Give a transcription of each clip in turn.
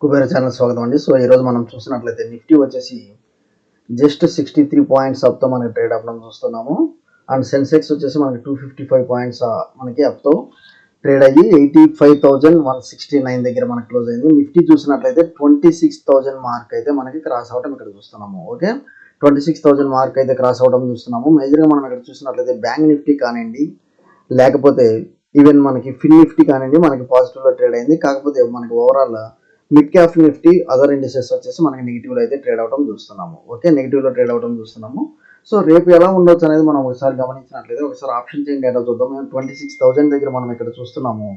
Kubera channel స్వాగతం అండి. So ఈరోజు మనం చూసినట్లయితే నిఫ్టీ వచ్చేసి జస్ట్ 63 పాయింట్స్ అప్తో మనకి ట్రేడ్ అవ్వడం చూస్తున్నాము. అండ్ సెన్సెక్స్ వచ్చేసి మనకి 255 పాయింట్స్ మనకి అప్తో ట్రేడ్ అయ్యి 85,169 దగ్గర మనకి క్లోజ్ అయింది. నిఫ్టీ చూసినట్లయితే 26,000 మార్క్ అయితే మనకి క్రాస్ అవడం ఇక్కడ చూస్తున్నాము. ఓకే, 26,000 మార్క్ అయితే క్రాస్ అవడం చూస్తున్నాము. మేజర్గా మనం ఇక్కడ చూసినట్లయితే బ్యాంక్ నిఫ్టీ కానివ్వండి, లేకపోతే ఈవెన్ మనకి ఫిన్ నిఫ్టీ కానివ్వండి మనకి పాజిటివ్లో ట్రేడ్ అయింది. కాకపోతే మనకి overall mid cap Nifty other indices వచ్చేసి మనకి నెగిటివ్లో అయితే ట్రేడ్ అవడం చూస్తున్నాము. ఓకే, నెగిటివ్లో ట్రేడ్ అవడం చూస్తున్నాము. సో రేపు ఎలా ఉండొచ్చు అనేది మనం ఒకసారి గమనించినట్లయితే ఒకసారి ఆప్షన్ చైన్ డేటా చూద్దాం. 26,000 దగ్గర మనం ఇక్కడ చూస్తున్నాము.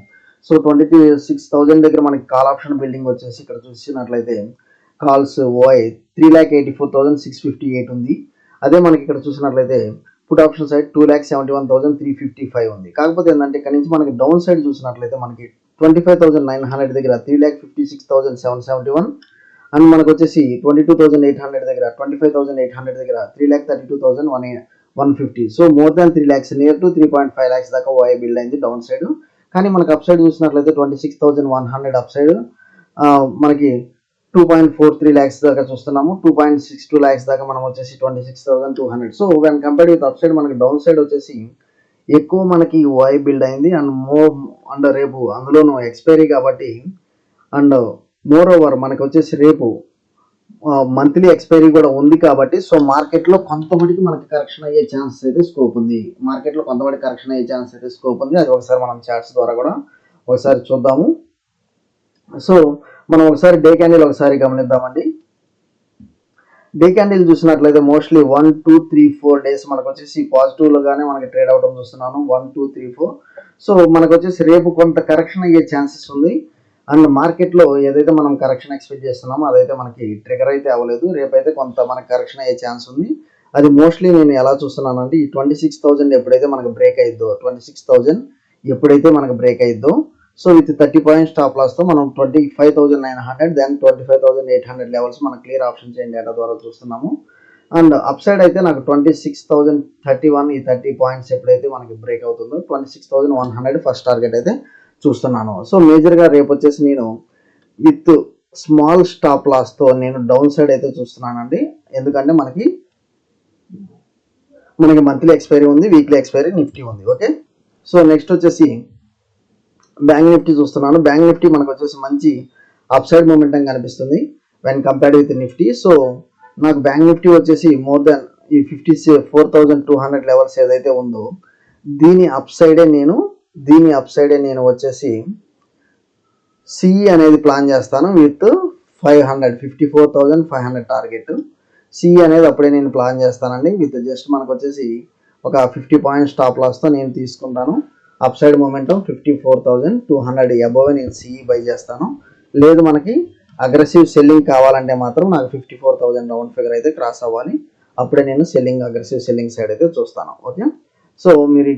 సో 26,000 దగ్గర మనకి కాల్ ఆప్షన్ బిల్డింగ్ వచ్చేసి ఇక్కడ చూసినట్లయితే కాల్స్ ఓఐ 3,84,658 ఉంది. అదే మనకి ఇక్కడ చూసినట్లయితే పుట్ ఆప్షన్ సైడ్ 2,71,355 ఉంది. కాకపోతే ఏంటంటే ఇక్కడ నుంచి మనకి డౌన్ సైడ్ చూసినట్లయితే మనకి 25,900 దగ్గర 3,56,771 అండ్ మనకు వచ్చేసి 22,800 దగ్గర 25,800 దగ్గర 3,32,150. So more than 3 lakhs near to 3.5 lakhs దాకా ఓఐ బిల్డ్ అయింది డౌన్ సైడ్. కానీ మనకు అప్ సైడ్ చూసినట్లయితే 26,100 అప్ సైడ్ మనకి 2.43 lakhs దాకా చూస్తున్నాము. 2.62 lakhs దాకా మనం వచ్చేసి 26,200. So when compared with up side మనకి డౌన్ సైడ్ వచ్చేసి ఎక్కువ మనకి ఓఐ బిల్డ్ అయింది. అండ్ అండ్ రేపు అందులోనూ ఎక్స్పైరీ కాబట్టి అండ్ మోర్ ఓవర్ మనకి వచ్చేసి రేపు మంత్లీ ఎక్స్పైరీ కూడా ఉంది కాబట్టి సో మార్కెట్లో కొంతమటికి మనకి కరెక్షన్ అయ్యే ఛాన్సెస్ అయితే స్కోప్ ఉంది. అది ఒకసారి మనం చార్ట్స్ ద్వారా కూడా ఒకసారి చూద్దాము. సో మనం ఒకసారి డే క్యాండిల్ ఒకసారి గమనిద్దామండి. డే క్యాండిల్ చూసినట్లయితే మోస్ట్లీ 1, 2, 3, 4 డేస్ మనకు వచ్చేసి పాజిటివ్లుగానే మనకి ట్రేడ్ అవడం చూస్తున్నాను. 1, 2, 3, 4. సో మనకు వచ్చేసి రేపు కొంత కరెక్షన్ అయ్యే ఛాన్సెస్ ఉంది. అండ్ మార్కెట్లో ఏదైతే మనం కరెక్షన్ ఎక్స్పెక్ట్ చేస్తున్నామో అదైతే మనకి ట్రిగర్ అయితే అవ్వలేదు. రేపైతే కొంత మనకి కరెక్షన్ అయ్యే ఛాన్స్ ఉంది. అది మోస్ట్లీ నేను ఎలా చూస్తున్నాను అంటే ఈ 26,000 ఎప్పుడైతే మనకు బ్రేక్ అయిద్దో 26,000 ఎప్పుడైతే మనకు బ్రేక్ అయిద్దో సో విత్ 30 పాయింట్ స్టాప్ లాస్తో మనం 25,900 దెన్ 25,800 లెవెల్స్ మన క్లియర్ ఆప్షన్ చైన్ డేటా ద్వారా చూస్తున్నాము. అండ్ అప్ సైడ్ అయితే నాకు 26,031 ఈ 30 పాయింట్స్ ఎప్పుడైతే మనకి బ్రేక్ అవుతుందో 26,100 ఫస్ట్ టార్గెట్ అయితే చూస్తున్నాను. సో మేజర్గా రేపు వచ్చేసి నేను విత్ స్మాల్ స్టాప్ లాస్తో నేను డౌన్ సైడ్ అయితే చూస్తున్నానండి. ఎందుకంటే మనకి మంత్లీ ఎక్స్పైరీ ఉంది, వీక్లీ ఎక్స్పైరీ నిఫ్టీ ఉంది. ఓకే, సో నెక్స్ట్ వచ్చేసి బ్యాంక్ నిఫ్టీ చూస్తున్నాను. బ్యాంక్ నిఫ్టీ మనకు వచ్చేసి మంచి అప్ సైడ్ మూమెంటం కనిపిస్తుంది when compared with Nifty. So నాకు బ్యాంక్ నిఫ్టీ వచ్చేసి మోర్ దాన్ ఈ 54,200 లెవెల్స్ ఏదైతే ఉందో దీని అప్ సైడే నేను వచ్చేసి సిఈ అనేది ప్లాన్ చేస్తాను విత్ 54,500 టార్గెట్. సిఈ అనేది అప్పుడే నేను ప్లాన్ చేస్తానండి విత్ జస్ట్ మనకు వచ్చేసి ఒక 50 పాయింట్ స్టాప్ లాస్తో నేను తీసుకుంటాను. అప్ సైడ్ మూమెంటం 54,200 అబోవ్ నేను సిఈ బై చేస్తాను. లేదు మనకి అగ్రెసివ్ సెల్లింగ్ కావాలంటే మాత్రం నాకు 54,000 రౌండ్ ఫిగర్ అయితే క్రాస్ అవ్వాలి. అప్పుడే నేను అగ్రెసివ్ సెల్లింగ్ సైడ్ అయితే చూస్తాను. ఓకే, సో మీరు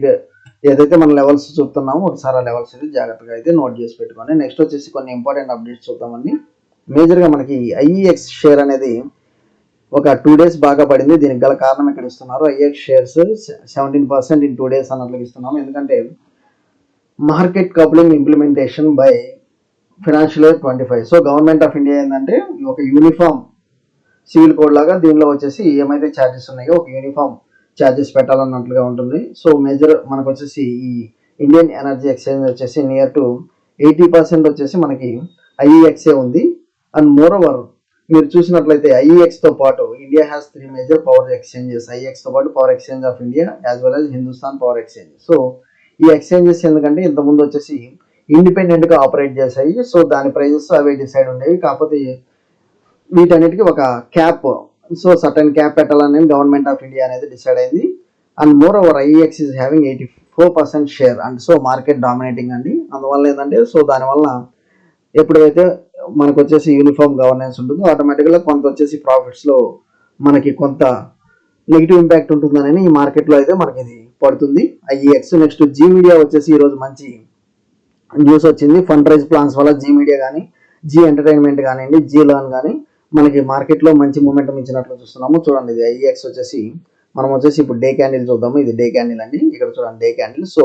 ఏదైతే మన లెవెల్స్ చూస్తున్నామో ఒకసారి ఆ లెవెల్స్ అయితే జాగ్రత్తగా అయితే నోట్ చేసి పెట్టుకోండి. నెక్స్ట్ వచ్చేసి కొన్ని ఇంపార్టెంట్ అప్డేట్స్ చూద్దామండి. మేజర్గా మనకి ఐఈఎక్స్ షేర్ అనేది ఒక 2 days బాగా పడింది. దీనికి గల కారణం ఇక్కడ ఇస్తున్నారు. ఐఎక్స్ షేర్స్ 17% ఇన్ 2 days అన్నట్లు ఇస్తున్నాము. ఎందుకంటే market coupling implementation by financial year 25. So government of India ఏంటంటే ఒక యూనిఫామ్ సివిల్ కోడ్ లాగా దీనిలో వచ్చేసి ఏమైతే ఛార్జెస్ ఉన్నాయో ఒక యూనిఫామ్ ఛార్జెస్ పెట్టాలన్నట్లుగా ఉంటుంది. సో మేజర్ మనకు వచ్చేసి ఈ ఇండియన్ ఎనర్జీ ఎక్స్చేంజ్ వచ్చేసి నియర్ టు 80% వచ్చేసి మనకి ఐఈఎక్సే ఉంది. అండ్ మోర్ ఓవర్ మీరు చూసినట్లయితే ఐఈఎక్స్తో పాటు India has 3 major power exchanges. ఐఈఎక్స్తో పాటు power exchange of India as well as Hindustan power exchange. So ఈ ఎక్స్చేంజెస్ ఎందుకంటే ఇంతకుముందు వచ్చేసి ఇండిపెండెంట్గా ఆపరేట్ చేశాయి. సో దాని ప్రైజెస్ అవే డిసైడ్ ఉండేవి. కాకపోతే వీటన్నిటికీ ఒక క్యాప్, సో సర్టన్ క్యాప్ పెట్టాలని గవర్నమెంట్ ఆఫ్ ఇండియా అనేది డిసైడ్ అయింది. And more over IEX is having 84% share and so market dominating అండి. అందువల్ల ఏంటంటే సో దానివల్ల ఎప్పుడైతే మనకు వచ్చేసి యూనిఫామ్ గవర్నెన్స్ ఉంటుందో ఆటోమేటిక్గా కొంత వచ్చేసి ప్రాఫిట్స్లో మనకి కొంత నెగిటివ్ ఇంపాక్ట్ ఉంటుందని ఈ మార్కెట్లో అయితే మనకి ఇది పడుతుంది ఐఈఎక్స్. నెక్స్ట్ జీ మీడియా వచ్చేసి ఈరోజు మంచి న్యూస్ వచ్చింది. ఫండ్ రైజ్ ప్లాన్స్ వల్ల జీ మీడియా కానీ జీ ఎంటర్టైన్మెంట్ కానివ్వండి, జీ లర్న్ కానీ మనకి మార్కెట్లో మంచి మూమెంటం ఇచ్చినట్లు చూస్తున్నాము. చూడండి ఇది ఐఈఎక్స్ వచ్చేసి మనం వచ్చేసి ఇప్పుడు డే క్యాండిల్ చూద్దాము. ఇది డే క్యాండిల్ అండి. ఇక్కడ చూడండి డే క్యాండిల్. సో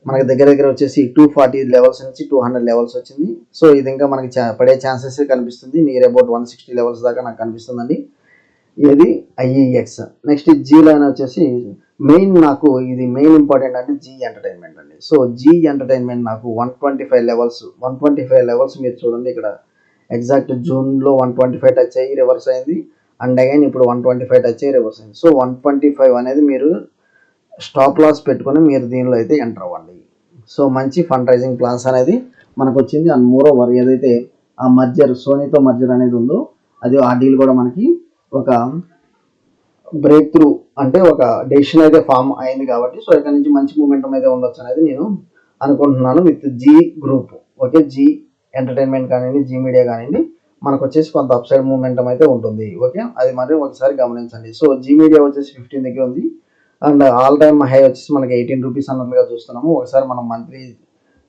మనకి దగ్గర దగ్గర వచ్చేసి 240 లెవెల్స్ నుంచి 200 లెవెల్స్ వచ్చింది. సో ఇది ఇంకా మనకి పడే ఛాన్సెస్ కనిపిస్తుంది. నియర్ అబౌట్ 160 లెవెల్స్ దాకా నాకు కనిపిస్తుందండి. ఇది ఐఈఎక్స్. నెక్స్ట్ జీ లైన్ వచ్చేసి మెయిన్ నాకు ఇది మెయిన్ ఇంపార్టెంట్ అంటే జీ ఎంటర్టైన్మెంట్ అండి. సో జీ ఎంటర్టైన్మెంట్ నాకు 125 లెవెల్స్ మీరు చూడండి ఇక్కడ ఎగ్జాక్ట్ జూన్లో 125 టచ్ అయ్యి రివర్స్ అయింది. అండ్ అగైన్ ఇప్పుడు 125 టచ్ అయ్యి రివర్స్ అయింది. సో 125 అనేది మీరు స్టాప్ లాస్ పెట్టుకొని మీరు దీనిలో అయితే ఎంటర్ అవ్వండి. సో మంచి ఫండ్ రైజింగ్ ప్లాన్స్ అనేది మనకు వచ్చింది. అండ్ మోర్ ఓవర్ ఏదైతే ఆ మర్జర్ సోనీతో మర్జర్ అనేది ఉందో అది ఆ డీల్ కూడా మనకి ఒక బ్రేక్ త్రూ అంటే ఒక డెసిషన్ అయితే ఫామ్ అయింది కాబట్టి సో ఇక్కడ నుంచి మంచి మూమెంటం అయితే ఉండొచ్చు అనేది నేను అనుకుంటున్నాను with Zee group. Okay, Zee entertainment కానివ్వండి, జీ మీడియా కానివ్వండి, మనకు వచ్చేసి కొంత అప్సైడ్ మూమెంటం అయితే ఉంటుంది. ఓకే, అది మరి ఒకసారి గమనించండి. సో జీ మీడియా వచ్చేసి 15 దగ్గర ఉంది. అండ్ ఆల్ టైమ్ హై వచ్చేసి మనకి 18 రూపీస్ అన్నట్లుగా చూస్తున్నాము. ఒకసారి మనం మంత్లీ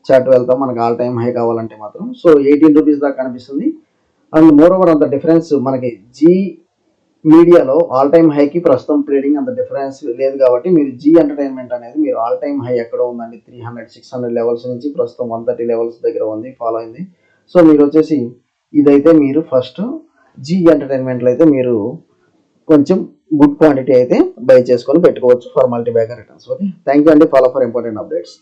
చార్ట్ వెళ్తాం మనకి ఆల్ టైమ్ హై కావాలంటే మాత్రం. సో 18 రూపీస్ దాకా కనిపిస్తుంది. అండ్ మోర్ ఓవర్ అంత డిఫరెన్స్ మనకి జీ మీడియాలో ఆల్ టైమ్ హైకి ప్రస్తుతం ట్రేడింగ్ అంత డిఫరెన్స్ లేదు కాబట్టి మీరు జీ ఎంటర్టైన్మెంట్ అనేది మీరు ఆల్ టైమ్ హై ఎక్కడ ఉందండి 300-600 లెవెల్స్ నుంచి ప్రస్తుతం 130 లెవెల్స్ దగ్గర ఉంది, ఫాలో అయింది. సో మీరు వచ్చేసి ఇదైతే మీరు ఫస్ట్ జీ ఎంటర్టైన్మెంట్లో అయితే మీరు కొంచెం గుడ్ క్వాంటిటీ అయితే బై చేసుకొని పెట్టుకోవచ్చు for multi bagger returns. Okay, thank you అండి. Follow for important updates.